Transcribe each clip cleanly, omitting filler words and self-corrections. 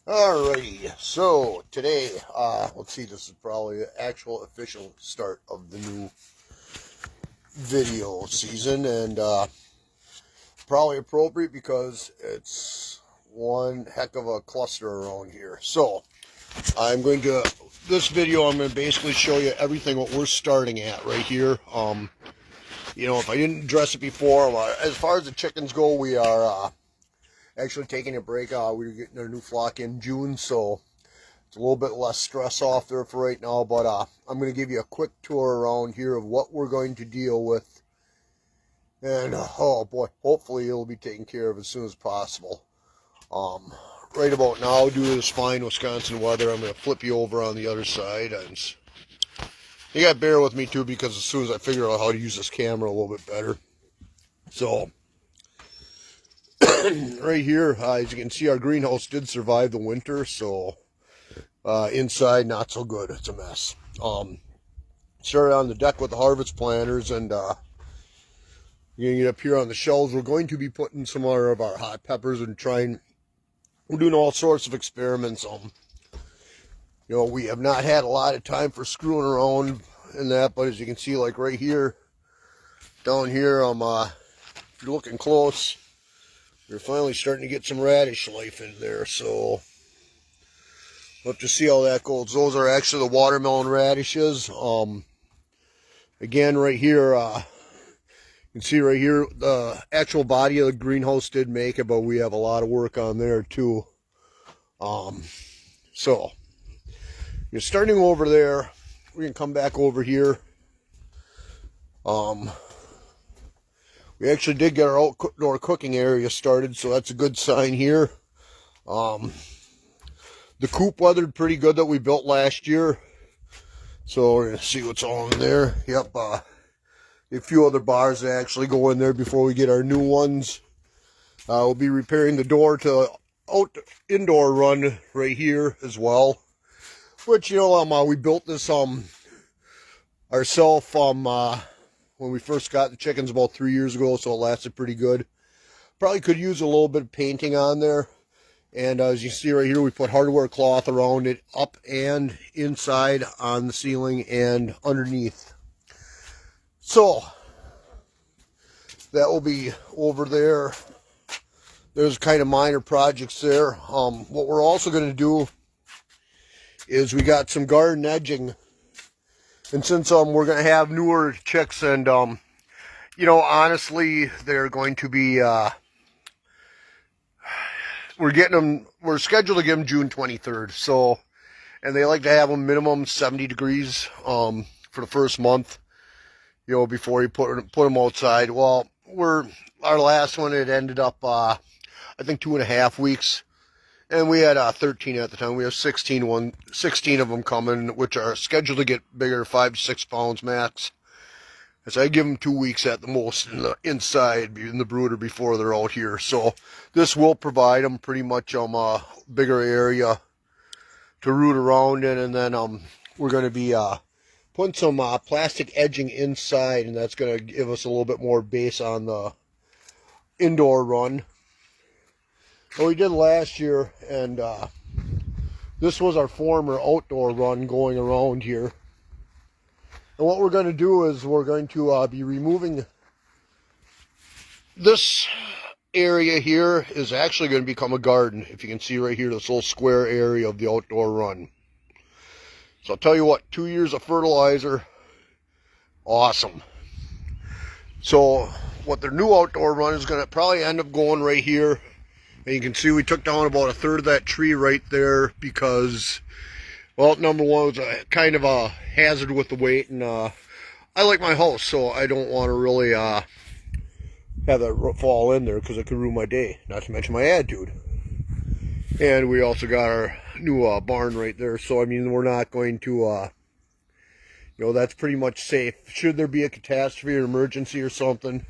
Alrighty, so today, let's see, this is probably the actual official start of the new video season, and probably appropriate because it's one heck of a cluster around here. So, this video, I'm going to basically show you everything what we're starting at right here. If I didn't address it before, as far as the chickens go, we are, actually taking a break. We're getting our new flock in June, so it's a little bit less stress off there for right now. But I'm going to give you a quick tour around here of what we're going to deal with. And, oh boy, hopefully it'll be taken care of as soon as possible. Right about now, due to this fine Wisconsin weather, I'm going to flip you over on the other side. And you got to bear with me too, because as soon as I figure out how to use this camera a little bit better. So, right here, as you can see, our greenhouse did survive the winter, so inside not so good. It's a mess. Started on the deck with the harvest planters, and you're gonna get up here on the shelves. We're going to be putting some more of our hot peppers and we're doing all sorts of experiments. We have not had a lot of time for screwing around in that, but as you can see, like right here, down here, if you're looking close, we're finally starting to get some radish life in there, so we'll have to see how that goes. Those are actually the watermelon radishes. Again, right here, you can see right here, the actual body of the greenhouse did make it, but we have a lot of work on there too. So, you're starting over there. We're going to come back over here. We actually did get our outdoor cooking area started, so that's a good sign here. The coop weathered pretty good that we built last year. So we're going to see what's all in there. Yep, a few other bars that actually go in there before we get our new ones. We'll be repairing the door to indoor run right here as well. Which, we built this ourselves when we first got the chickens about 3 years ago, so it lasted pretty good. Probably could use a little bit of painting on there. And as you see right here, we put hardware cloth around it, up and inside on the ceiling and underneath. So, that will be over there. There's kind of minor projects there. What we're also going to do is we got some garden edging. And since we're going to have newer chicks, and honestly, they're going to be we're scheduled to give them June 23rd. So, and they like to have them minimum 70 degrees for the first month, before you put them outside. Well, our last one, it ended up I think 2.5 weeks. And we had 13 at the time. We have 16 of them coming, which are scheduled to get bigger, 5 to 6 pounds max. So I give them 2 weeks at the most inside in the brooder before they're out here. So this will provide them pretty much a bigger area to root around in. And then we're going to be putting some plastic edging inside, and that's going to give us a little bit more base on the indoor run. Well, we did last year, and this was our former outdoor run going around here. And what we're going to do is we're going to be removing this area here. Is actually going to become a garden. If you can see right here, this little square area of the outdoor run. So I'll tell you what, 2 years of fertilizer, awesome. So what their new outdoor run is going to probably end up going right here. And you can see we took down about 1/3 of that tree right there because, well, number one, it was a kind of a hazard with the weight, and I like my house, so I don't want to really have that fall in there because it could ruin my day, not to mention my attitude. And we also got our new barn right there, so I mean, we're not going to, that's pretty much safe. Should there be a catastrophe or emergency or something,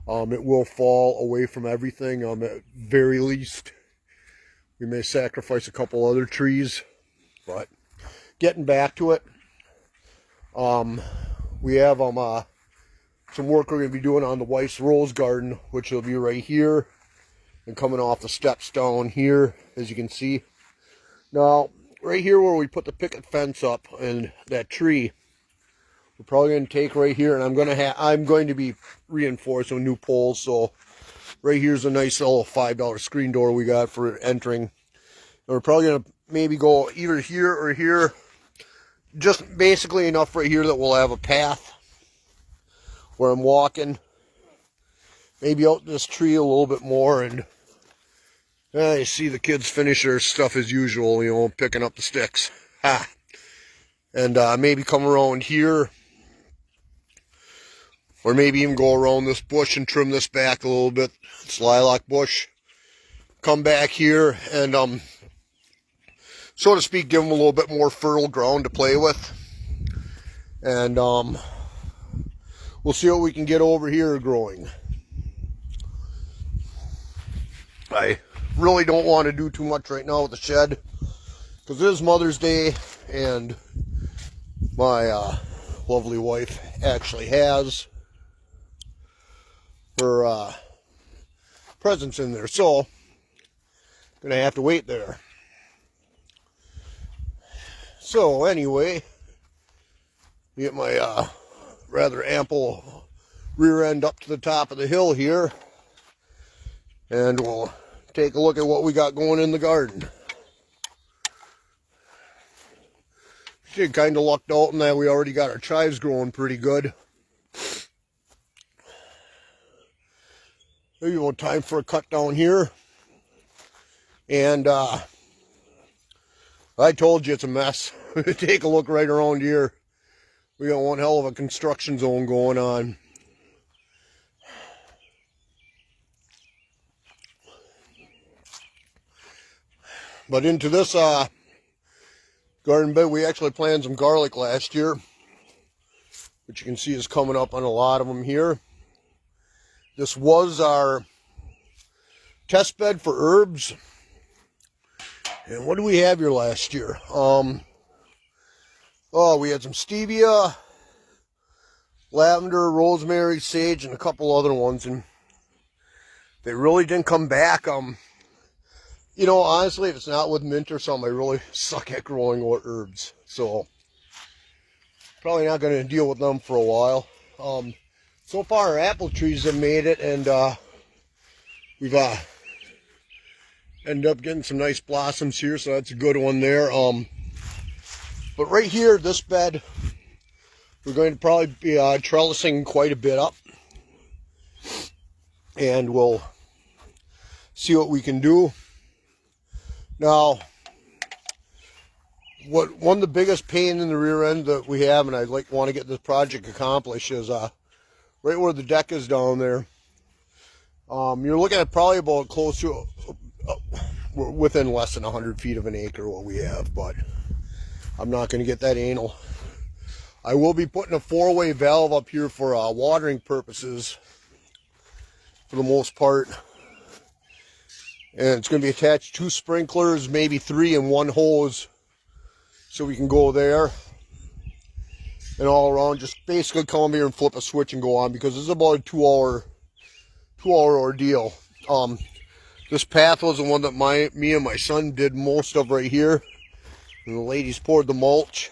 it will fall away from everything. At very least, we may sacrifice a couple other trees. But getting back to it, we have some work we're going to be doing on the Weiss Rose Garden, which will be right here and coming off the steps down here, as you can see. Now, right here where we put the picket fence up and that tree, we're probably going to take right here, and I'm going to be reinforcing with new poles. So right here's a nice little $5 screen door we got for entering. And we're probably going to maybe go either here or here, just basically enough right here that we'll have a path where I'm walking. Maybe out this tree a little bit more, and you see the kids finish their stuff as usual, you know, picking up the sticks. Ha! And maybe come around here, or maybe even go around this bush and trim this back a little bit. It's lilac bush. Come back here and, so to speak, give them a little bit more fertile ground to play with. And we'll see what we can get over here growing. I really don't want to do too much right now with the shed, because it is Mother's Day, and my lovely wife actually has her presents in there, so gonna have to wait there. So anyway, get my rather ample rear end up to the top of the hill here, and we'll take a look at what we got going in the garden. She kind of lucked out in that we already got our chives growing pretty good. Maybe we'll time for a cut down here. And I told you it's a mess. Take a look right around here. We got one hell of a construction zone going on. But into this garden bed, we actually planted some garlic last year, which you can see is coming up on a lot of them here. This was our test bed for herbs. And what do we have here last year? Oh, we had some stevia, lavender, rosemary, sage, and a couple other ones, and they really didn't come back. You know, honestly, if it's not with mint or something, I really suck at growing herbs. So, probably not going to deal with them for a while. So far, our apple trees have made it, and we've ended up getting some nice blossoms here, so that's a good one there. But right here, this bed, we're going to probably be trellising quite a bit up. And we'll see what we can do. Now, one of the biggest pain in the rear end that we have, and I want to get this project accomplished, is right where the deck is down there. You're looking at probably about close to, we're within less than 100 feet of an acre what we have, but I'm not going to get that anal. I will be putting a 4-way valve up here for watering purposes for the most part. And it's going to be attached to 2 sprinklers, maybe 3 and 1 hose, so we can go there. And all around, just basically come here and flip a switch and go on, because this is about a 2-hour ordeal. This path was the one that me and my son did most of right here. And the ladies poured the mulch.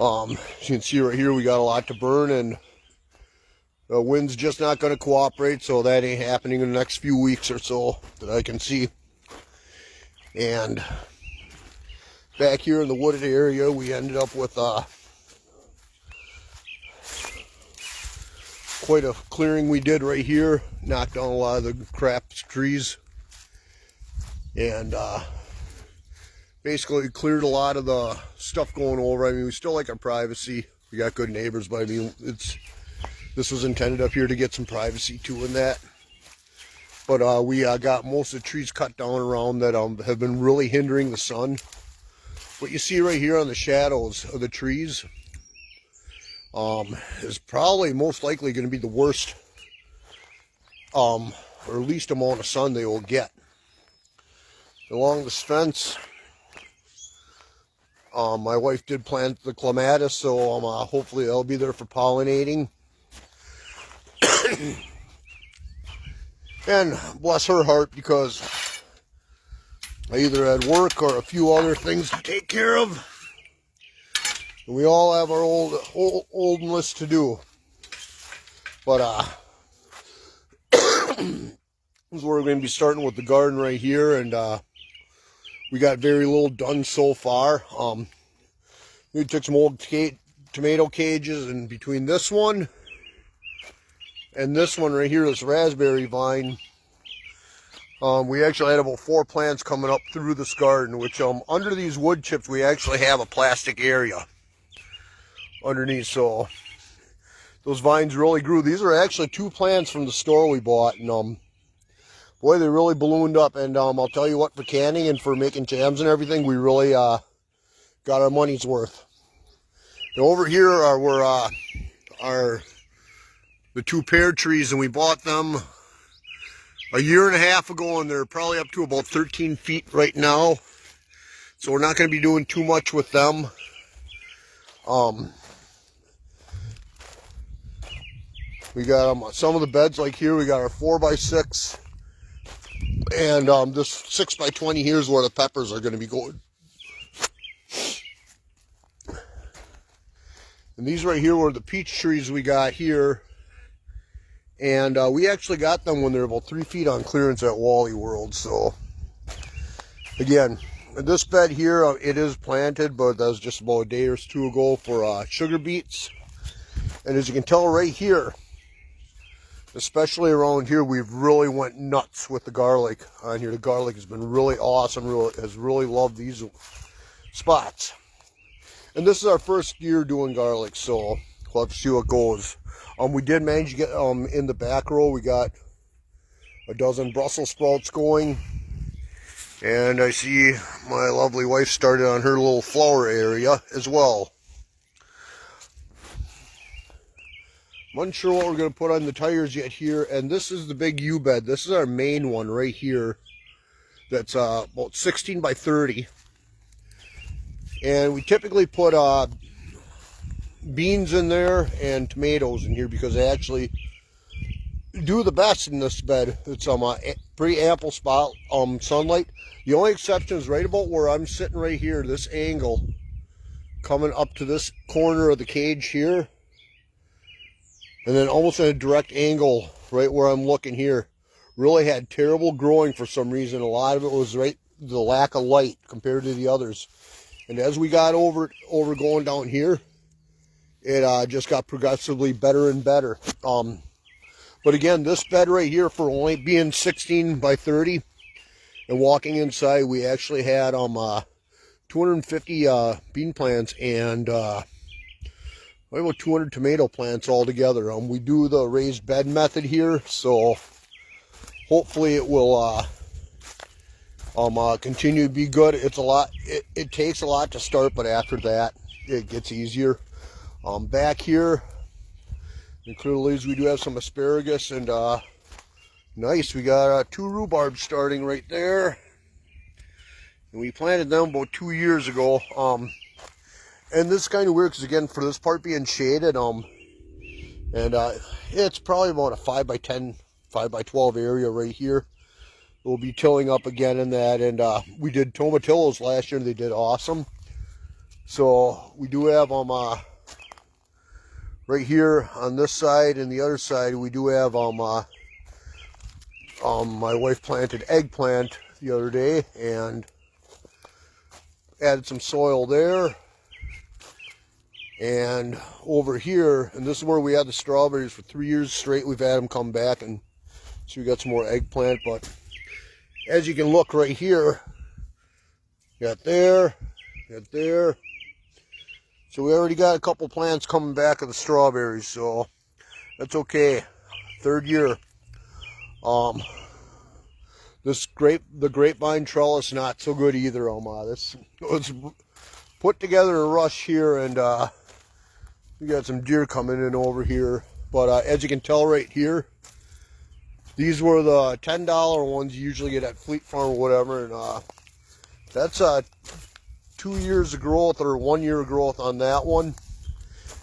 As you can see right here, we got a lot to burn, and the wind's just not going to cooperate, so that ain't happening in the next few weeks or so that I can see. And back here in the wooded area, we ended up with quite a clearing we did right here. Knocked down a lot of the crap trees. And basically cleared a lot of the stuff going over. I mean, we still like our privacy. We got good neighbors, but I mean, this was intended up here to get some privacy too in that. But we got most of the trees cut down around that have been really hindering the sun. What you see right here on the shadows of the trees is probably most likely going to be the worst or least amount of sun they will get. Along the fence, my wife did plant the clematis, so hopefully they'll be there for pollinating. And bless her heart, because I either had work or a few other things to take care of. And we all have our old list to do. But this is where we're going to be starting with the garden right here, and we got very little done so far. We took some old tomato cages, and between this one and this one right here, this raspberry vine, we actually had about 4 plants coming up through this garden, which under these wood chips we actually have a plastic area underneath, so those vines really grew. These are actually 2 plants from the store we bought, and boy, they really ballooned up. And I'll tell you what, for canning and for making jams and everything, we really got our money's worth. And over here are the 2 pear trees, and we bought them a year and a half ago, and they're probably up to about 13 feet right now. So we're not going to be doing too much with them. We got some of the beds, like here, we got our 4x6. And this 6x20 here is where the peppers are going to be going. And these right here were the peach trees we got here. And we actually got them when they're about 3 feet on clearance at Wally World. So, again, this bed here, it is planted, but that was just about a day or 2 ago for sugar beets. And as you can tell right here, especially around here, we've really went nuts with the garlic on here. The garlic has been really awesome, has really loved these spots. And this is our first year doing garlic, so we'll have to see how it goes. We did manage to get in the back row, we got a dozen Brussels sprouts going. And I see my lovely wife started on her little flower area as well. I'm unsure what we're going to put on the tires yet here. And this is the big U bed. This is our main one right here. That's about 16 by 30. And we typically put beans in there and tomatoes in here because they actually do the best in this bed. It's pretty ample spot sunlight. The only exception is right about where I'm sitting right here, this angle coming up to this corner of the cage here. And then almost at a direct angle right where I'm looking here. Really had terrible growing for some reason. A lot of it was the lack of light compared to the others. And as we got over going down here, it just got progressively better and better. But again, this bed right here, for only being 16 by 30 and walking inside, we actually had 250 bean plants and about 200 tomato plants all together. We do the raised bed method here, so hopefully it will continue to be good. It's a lot. It takes a lot to start, but after that, it gets easier. Back here, in clear leaves, we do have some asparagus, and nice. We got 2 rhubarb starting right there, and we planted them about 2 years ago. And this is kind of weird because, again, for this part being shaded, it's probably about a 5x10, 5x12 area right here. We'll be tilling up again in that, and we did tomatillos last year, and they did awesome. So we do have right here on this side and the other side, we do have my wife planted eggplant the other day and added some soil there. And over here, and this is where we had the strawberries for 3 years straight. We've had them come back, and so we got some more eggplant. But as you can look right here, got there, got there. So we already got a couple plants coming back of the strawberries, so that's okay. 3rd year. The grapevine trellis not so good either. This was put together a rush here, and we got some deer coming in over here. But as you can tell right here, these were the $10 ones you usually get at Fleet Farm or whatever, and that's 2 years of growth or 1 year of growth on that one.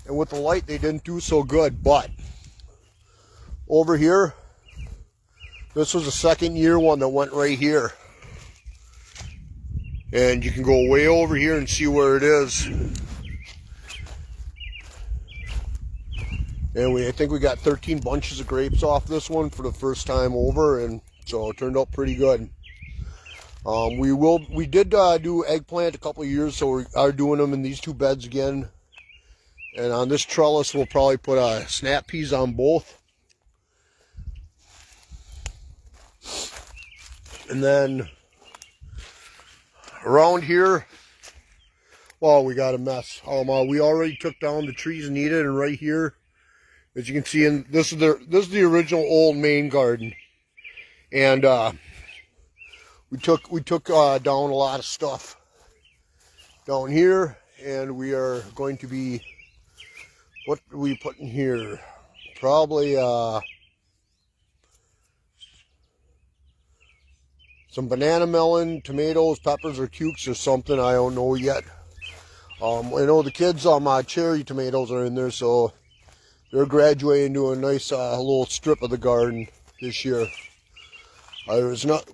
And with the light, they didn't do so good. But over here, this was a 2nd year one that went right here. And you can go way over here and see where it is. And I think we got 13 bunches of grapes off this one for the first time over, and so it turned out pretty good. We did do eggplant a couple of years, so we are doing them in these two beds again. And on this trellis, we'll probably put snap peas on both. And then around here, well, we got a mess. We already took down the trees needed, and right here, as you can see, this is the original old main garden, and we took down a lot of stuff down here, and we are going to be, what are we putting here? Probably some banana melon, tomatoes, peppers, or cukes or something. I don't know yet. I know the kids cherry tomatoes are in there, so they're graduating to a nice little strip of the garden this year.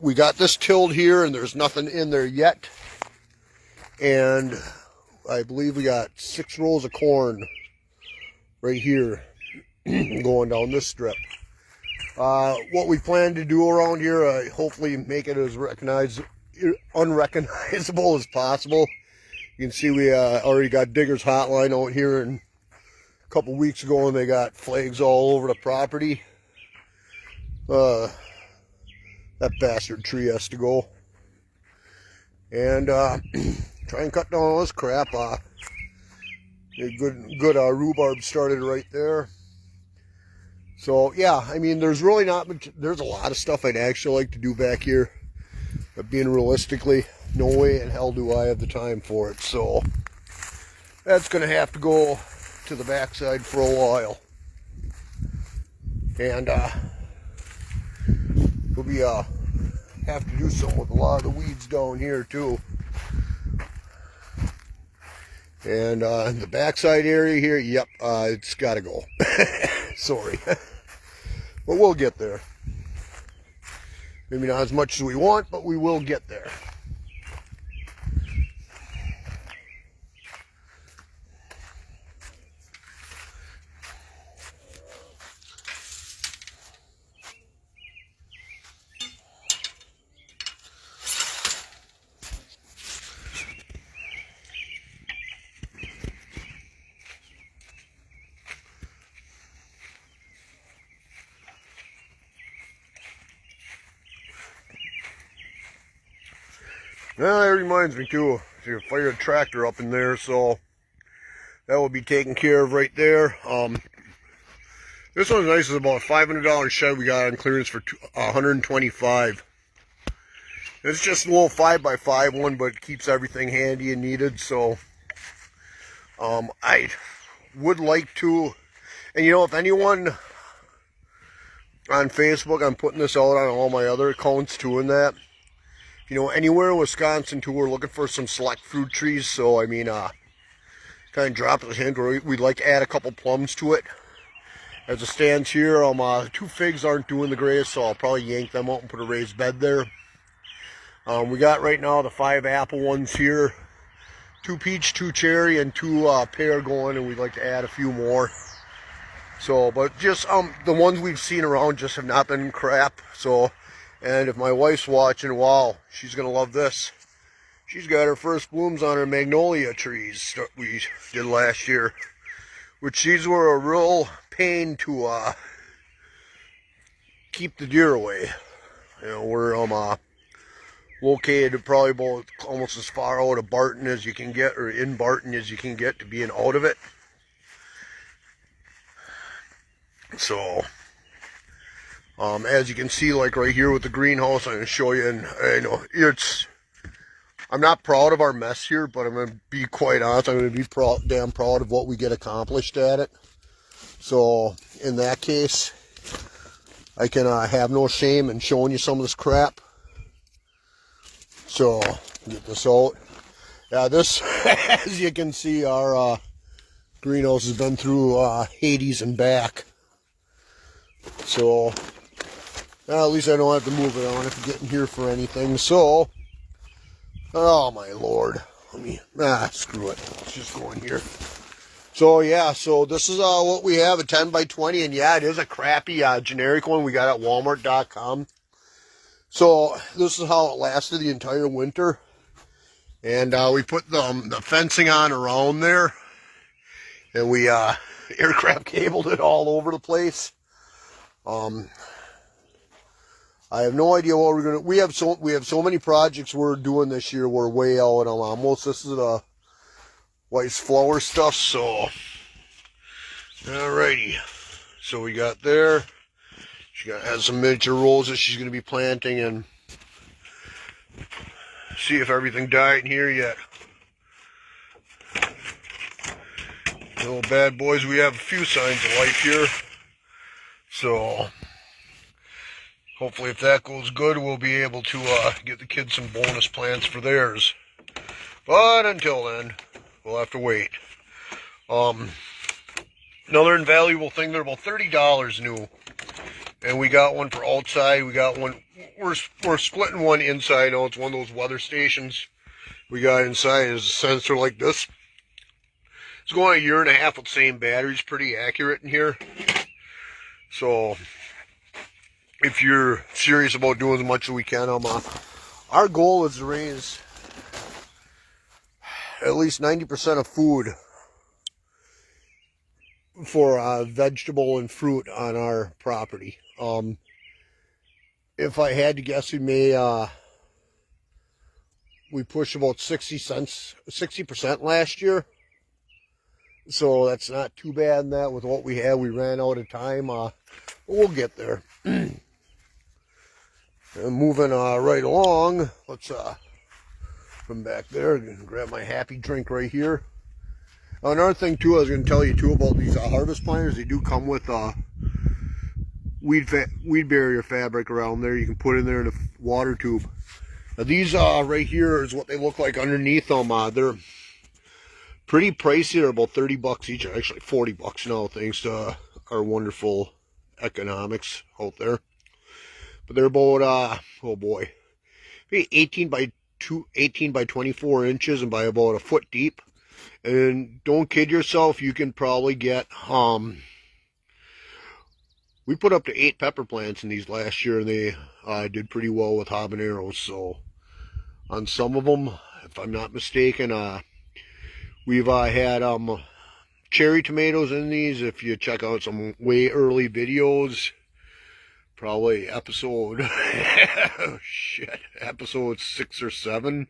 We got this tilled here, and there's nothing in there yet. And I believe we got 6 rows of corn right here going down this strip. What we plan to do around here, hopefully make it as unrecognizable as possible. You can see we already got Digger's Hotline out here, and a couple weeks ago, and they got flags all over the property. That bastard tree has to go. And try and cut down all this crap. Good rhubarb started right there. So yeah, I mean, there's really not much. There's a lot of stuff I'd actually like to do back here, but being realistically, no way in hell do I have the time for it. So that's gonna have to go to the backside for a while, and we'll be have to do something with a lot of the weeds down here too. And the backside area here, yep, it's got to go. Sorry. But we'll get there. Maybe not as much as we want, but we will get there. Well, that reminds me too, to fire a tractor up in there, so that will be taken care of right there. This one's nice. It's about a $500 shed we got on clearance for $125. It's just a little 5x5 one, but it keeps everything handy and needed. So I would like to, and you know, if anyone on Facebook, I'm putting this out on all my other accounts too, and that, you know, anywhere in Wisconsin too, we're looking for some select fruit trees. So I mean, kind of drop the hint where we'd like to add a couple plums to it. As it stands here, 2 figs aren't doing the greatest, so I'll probably yank them out and put a raised bed there. We got right now the 5 apple ones here, 2 peach, 2 cherry, and 2 pear going, and we'd like to add a few more. So, but just the ones we've seen around just have not been crap. So, and if my wife's watching, wow, she's gonna love this. She's got her first blooms on her magnolia trees that we did last year, which these were a real pain to keep the deer away. You know, we're located probably about almost as far out of Barton as you can get, or in Barton as you can get to being out of it. So as you can see, like right here with the greenhouse, I'm going to show you, and I know I'm not proud of our mess here, but I'm going to be quite honest, I'm going to be damn proud of what we get accomplished at it. So in that case, I can have no shame in showing you some of this crap. So get this out. Yeah, this, as you can see, our greenhouse has been through Hades and back. So at least I don't have to move it. I don't have to get in here for anything. So Oh my lord. Screw it. Let's just go in here. So yeah, so this is what we have, a 10 by 20, and yeah, it is a crappy generic one we got at Walmart.com. So this is how it lasted the entire winter. And we put the fencing on around there, and we aircraft cabled it all over the place. I have no idea what we're gonna. We have so many projects we're doing this year. We're way out on almost. This is the white flower stuff. So, alrighty. So we got there. She has some miniature roses she's gonna be planting, and see if everything died in here yet. Little bad boys. We have a few signs of life here. So. Hopefully, if that goes good, we'll be able to get the kids some bonus plants for theirs. But until then, we'll have to wait. Another invaluable thing, they're about $30 new. And we got one for outside. We got one, we're splitting one inside. Now it's one of those weather stations we got inside. Is a sensor like this. It's going a year and a half with the same batteries. Pretty accurate in here. So if you're serious about doing as much as we can, our goal is to raise at least 90% of food for vegetable and fruit on our property. If I had to guess, we pushed about 60% last year. So that's not too bad in that with what we had. We ran out of time. We'll get there. And moving right along, let's come back there and grab my happy drink right here. Another thing too, I was going to tell you too about these harvest planters. They do come with weed barrier fabric around there. You can put in there in a water tube. Now these right here is what they look like underneath them. They're pretty pricey. They're about 30 bucks each. Actually 40 bucks now, thanks to our wonderful economics out there. But they're about oh boy, maybe 18 by 24 inches and by about a foot deep. And don't kid yourself, you can probably get we put up to 8 pepper plants in these last year, and they did pretty well with habaneros. So on some of them, if I'm not mistaken, we've had cherry tomatoes in these. If you check out some way early videos, probably episode episode 6 or 7.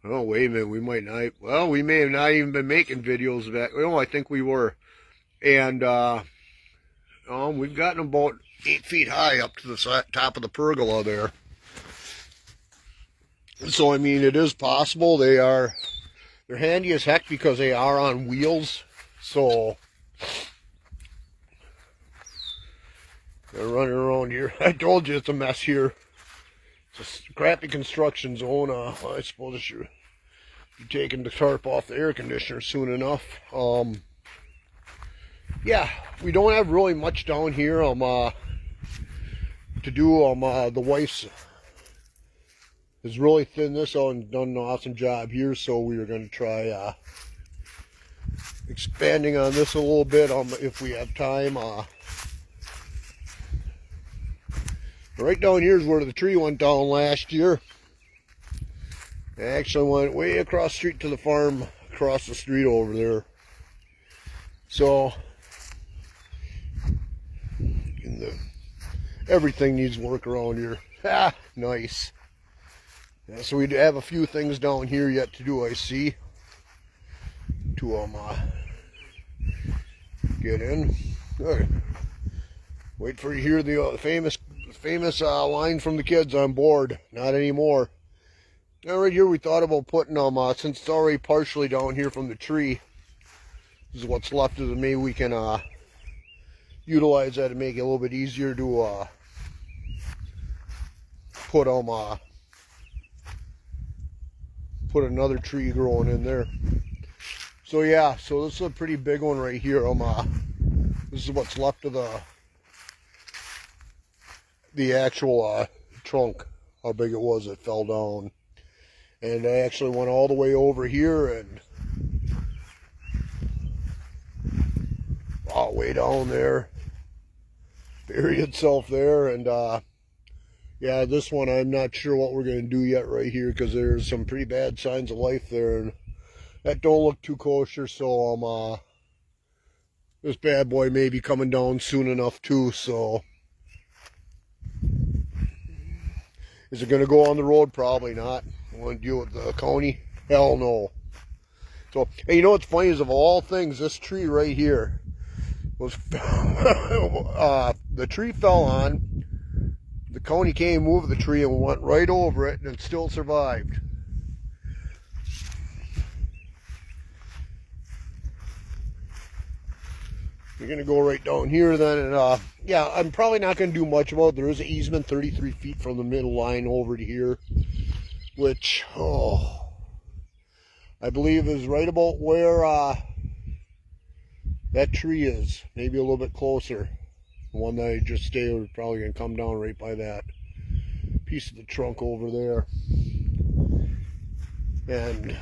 Oh, wait a minute, we might not, well, we may have not even been making videos back. Oh, I think we were. And we've gotten about 8 feet high up to the top of the pergola there. So I mean, it is possible. They're handy as heck because they are on wheels. So they're running around here. I told you it's a mess here. It's a crappy construction zone. I suppose I should be taking the tarp off the air conditioner soon enough. Yeah, we don't have really much down here to do. The wife's has really thinned this out and done an awesome job here, so we are going to try expanding on this a little bit if we have time. Right down here is where the tree went down last year. It actually went way across the street to the farm, across the street over there. So everything needs work around here. Ah, nice. Yeah, so we have a few things down here yet to do, I see. To get in. Good. Wait for you to hear the famous line from the kids on board. Not anymore. Now right here we thought about putting them, since it's already partially down here from the tree, this is what's left of it. Maybe we can utilize that to make it a little bit easier to put them, put another tree growing in there. So yeah, so this is a pretty big one right here. This is what's left of the actual trunk, how big it was that fell down. And I actually went all the way over here and way down there, buried itself there. And yeah, this one I'm not sure what we're going to do yet right here, because there's some pretty bad signs of life there, and that don't look too kosher. So this bad boy may be coming down soon enough too. So is it going to go on the road? Probably not. Want to deal with the county? Hell no. So, and you know what's funny is, of all things, this tree right here was the tree fell on. The county came, moved the tree, and went right over it, and it still survived. You're going to go right down here then, and yeah, I'm probably not going to do much about it. There is an easement 33 feet from the middle line over to here, which, I believe is right about where that tree is. Maybe a little bit closer. The one that I just stayed was probably going to come down right by that piece of the trunk over there. And a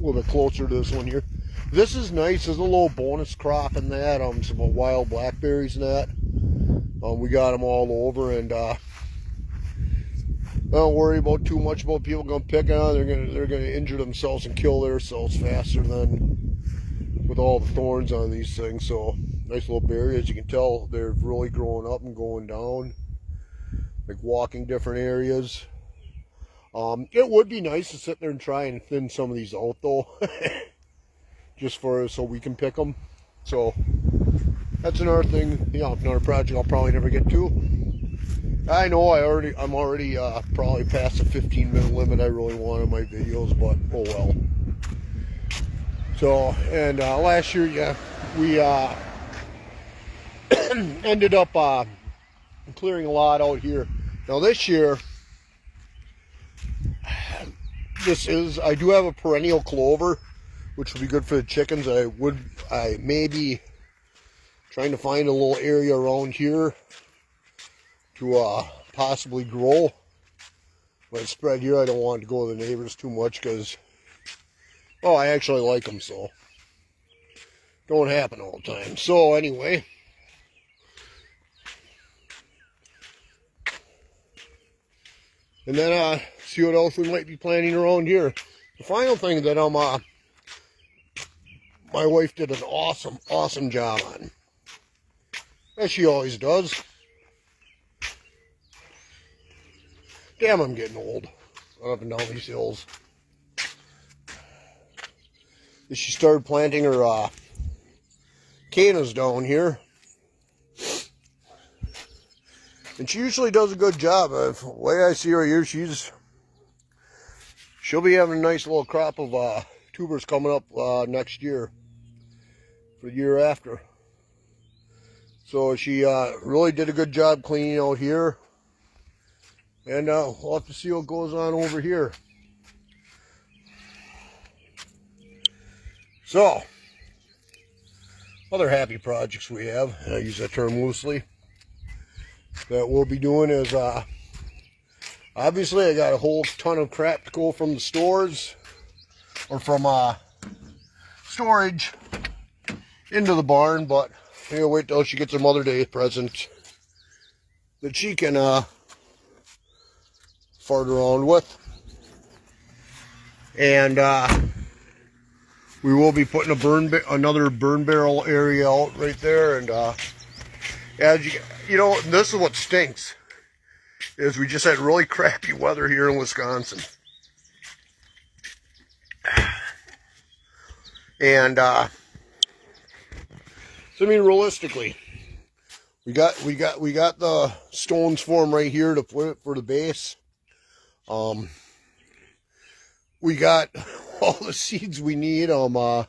little bit closer to this one here. This is nice. There's a little bonus crop in that. Some wild blackberries and that. We got them all over, and don't worry about too much about people going to pick on. They're gonna injure themselves and kill themselves faster than with all the thorns on these things. So nice little berry. As you can tell, they're really growing up and going down, like walking different areas. It would be nice to sit there and try and thin some of these out though, just so we can pick them. So that's another thing. Yeah, another project I'll probably never get to. I know I'm already probably past the 15-minute limit I really want in my videos, but oh well. So, and last year, yeah, we ended up clearing a lot out here. Now this year, I do have a perennial clover, which will be good for the chickens. I may be trying to find a little area around here to possibly grow. But spread here, I don't want to go to the neighbors too much, because, oh, I actually like them, so don't happen all the time. So anyway, and then see what else we might be planting around here. The final thing that my wife did an awesome job on, as she always does. Damn, I'm getting old. Up and down these hills. She started planting her cannas down here. And she usually does a good job. The way I see her here, she'll be having a nice little crop of tubers coming up next year, for the year after. So she really did a good job cleaning out here. And we'll have to see what goes on over here. So, other happy projects we have, and I use that term loosely, that we'll be doing is, obviously I got a whole ton of crap to go from the stores, or from storage, into the barn, but I'm gonna wait till she gets her Mother's Day present that she can fart around with. And we will be putting another burn barrel area out right there. And as you know, this is what stinks, is we just had really crappy weather here in Wisconsin. And so I mean, realistically, we got the stones for them right here to put it for the base. We got all the seeds we need. You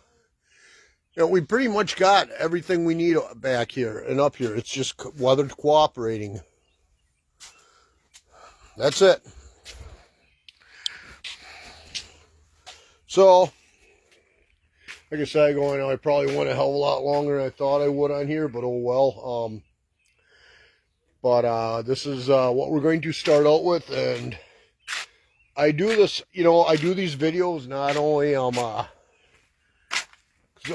know, we pretty much got everything we need back here and up here. It's just weather cooperating. That's it. So, like I said, I probably went a hell of a lot longer than I thought I would on here, but oh well. But this is what we're going to start out with, and I do this, you know, I do these videos not only cause, you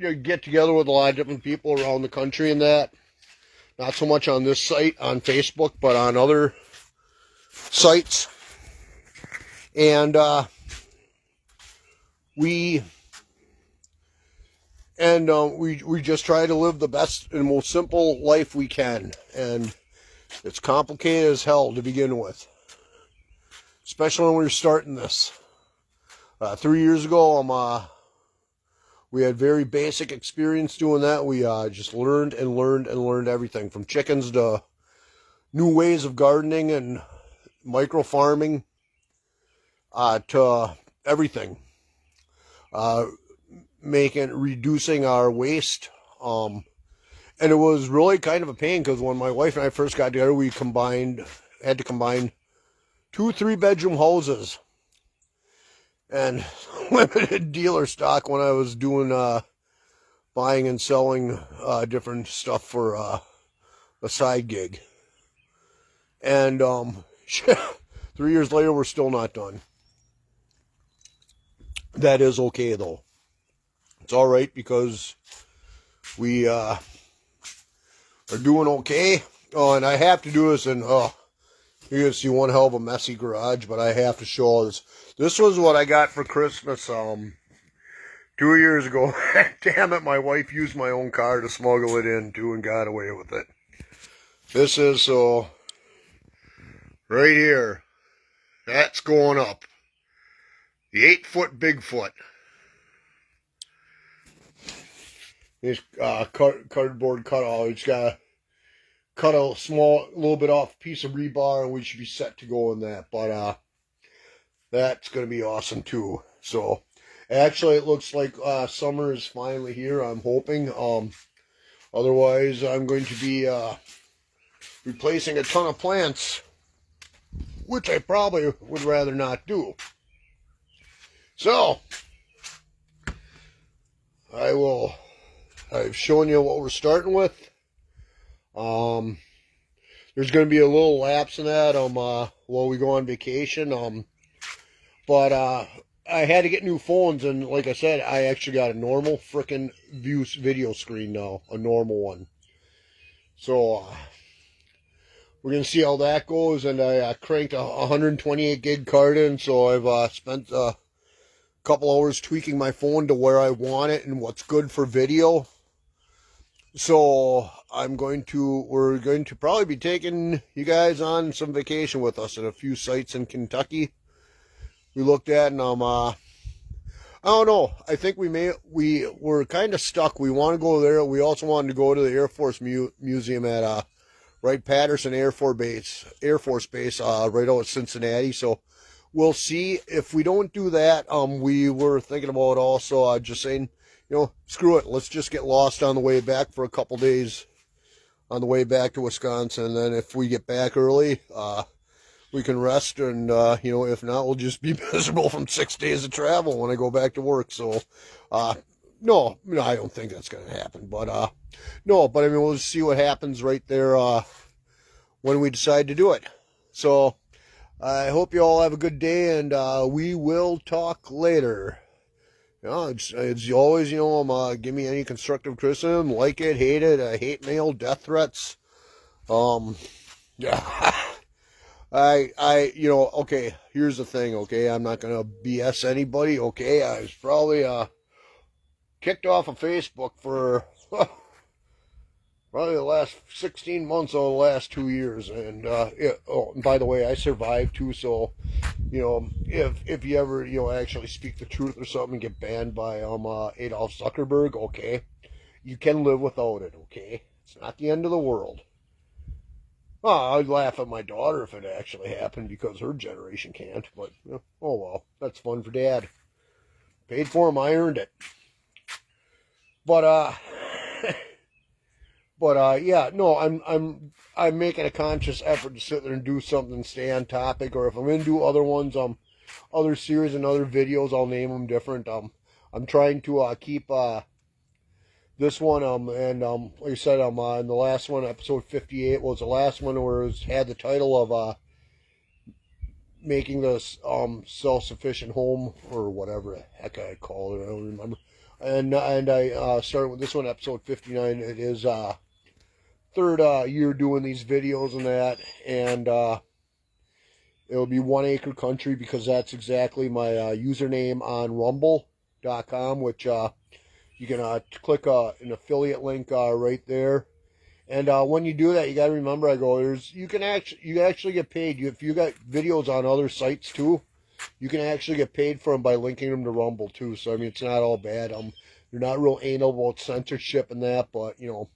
know, get together with a lot of different people around the country and that. Not so much on this site on Facebook, but on other sites. And we just try to live the best and most simple life we can. And it's complicated as hell to begin with, especially when we were starting this. 3 years ago, we had very basic experience doing that. We just learned and learned and learned everything from chickens to new ways of gardening and micro farming to everything. Reducing our waste. And it was really kind of a pain because when my wife and I first got together, we had to combine 2 3-bedroom houses and limited dealer stock when I was doing buying and selling different stuff for a side gig. And 3 years later, we're still not done. That is okay though. It's all right because we are doing okay. Oh, and I have to do this, and you're gonna see one hell of a messy garage, but I have to show this. This was what I got for Christmas 2 years ago. Damn it, my wife used my own car to smuggle it in too and got away with it. This is right here. That's going up. The 8-foot Bigfoot. This cardboard cutout. You just gotta cut a little bit off piece of rebar, and we should be set to go in that. But that's gonna be awesome too. So actually, it looks like summer is finally here. I'm hoping. Otherwise, I'm going to be replacing a ton of plants, which I probably would rather not do. So I've shown you what we're starting with. There's going to be a little lapse in that while we go on vacation. But I had to get new phones, and like I said, I actually got a normal frickin' video screen now, a normal one. So we're going to see how that goes, and I cranked a 128 gig card in, so I've spent a couple hours tweaking my phone to where I want it and what's good for video. So we're going to probably be taking you guys on some vacation with us at a few sites in Kentucky we looked at, and I don't know, I think we're kind of stuck. We want to go there. We also wanted to go to the Air Force Museum at Wright-Patterson Air Force Base right out of Cincinnati. So we'll see. If we don't do that, we were thinking about also just saying, you know, screw it. Let's just get lost on the way back for a couple days on the way back to Wisconsin. And then if we get back early, we can rest. And, you know, if not, we'll just be miserable from 6 days of travel when I go back to work. So, no, I don't think that's going to happen. But, no, but I mean, we'll just see what happens right there when we decide to do it. So I hope you all have a good day, and we will talk later. You know, it's always, you know, give me any constructive criticism, like it, hate it, hate mail, death threats. Yeah. You know, okay, here's the thing, okay, I'm not gonna BS anybody, okay, I was probably, kicked off of Facebook for, probably the last 16 months of the last 2 years, and, and by the way, I survived too, so, you know, if you ever, you know, actually speak the truth or something and get banned by, Adolf Zuckerberg, okay, you can live without it, okay, it's not the end of the world. Oh, I'd laugh at my daughter if it actually happened because her generation can't, but, you know, oh well, that's fun for Dad. Paid for him, I earned it. But, yeah, no, I'm making a conscious effort to sit there and do something, stay on topic, or if I'm going to do other ones, other series and other videos, I'll name them different. I'm trying to, keep, this one, and, like I said, in the last one, episode 58 was the last one where it had the title of, making this self-sufficient home, or whatever the heck I call it, I don't remember. And I started with this one, episode 59. It is third year doing these videos and that, and it'll be 1 Acre Country, because that's exactly my username on rumble.com, which you can click an affiliate link right there. And when you do that, you got to remember, you actually get paid. If you got videos on other sites too, you can actually get paid for them by linking them to Rumble too. So I mean, it's not all bad. They're not real anal about censorship and that, but you know,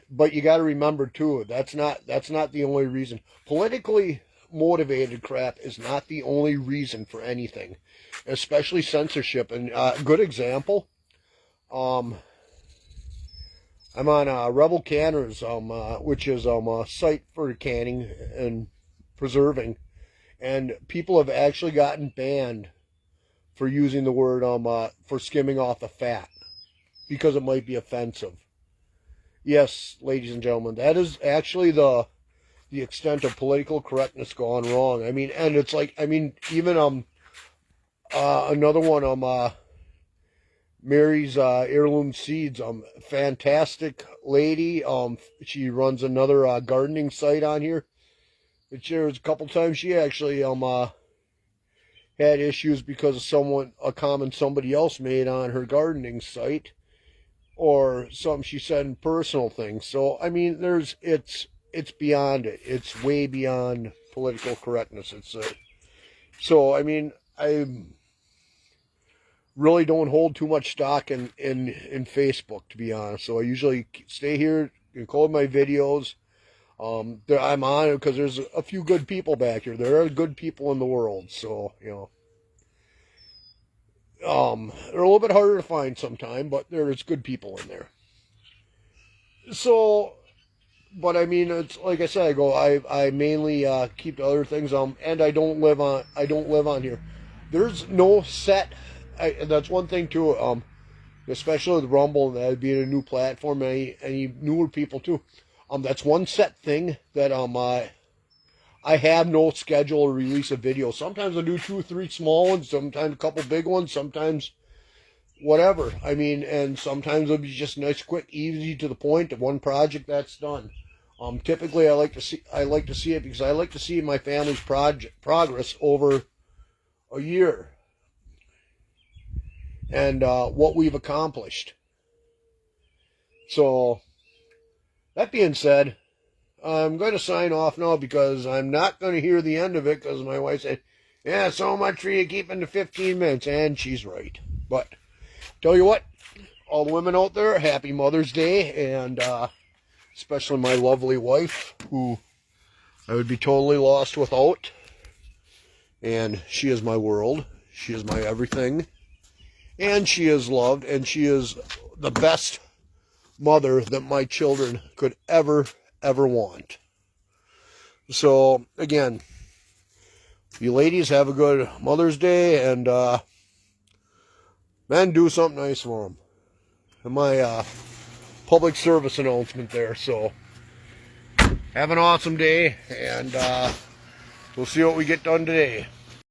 but you got to remember too, that's not the only reason. Politically motivated crap is not the only reason for anything, especially censorship. And a good example, I'm on Rebel Canners, which is a site for canning and preserving, and people have actually gotten banned for using the word for skimming off the fat, because it might be offensive. Yes, ladies and gentlemen, that is actually the extent of political correctness gone wrong. I mean, and it's like, I mean, even another one, Mary's Heirloom Seeds, fantastic lady. She runs another gardening site on here. It shares a couple times. She actually had issues because of a comment somebody else made on her gardening site, or something she said in personal things. So I mean, it's beyond it. It's way beyond political correctness. So I mean, I really don't hold too much stock in Facebook, to be honest. So I usually stay here and call my videos. I'm on it because there's a few good people back here. There are good people in the world, so you know. They're a little bit harder to find sometimes, but there's good people in there. So, but I mean, it's like I said, I mainly keep the other things, and I don't live on here. There's no set. That's one thing too, especially with Rumble and that being a new platform, and any newer people too. That's one set thing that I have no schedule to release a video. Sometimes I do 2 or 3 small ones, sometimes a couple big ones, sometimes whatever. I mean, and sometimes it'll be just nice, quick, easy, to the point of one project that's done. Typically I like to see it because I like to see my family's progress over a year, and what we've accomplished. So, that being said, I'm going to sign off now, because I'm not going to hear the end of it, because my wife said, yeah, so much for you keeping to 15 minutes, and she's right. But, tell you what, all the women out there, happy Mother's Day, and especially my lovely wife, who I would be totally lost without, and she is my world, she is my everything. And she is loved, and she is the best mother that my children could ever want. So, again, you ladies have a good Mother's Day, and men, do something nice for them. And my public service announcement there. So, have an awesome day, and we'll see what we get done today.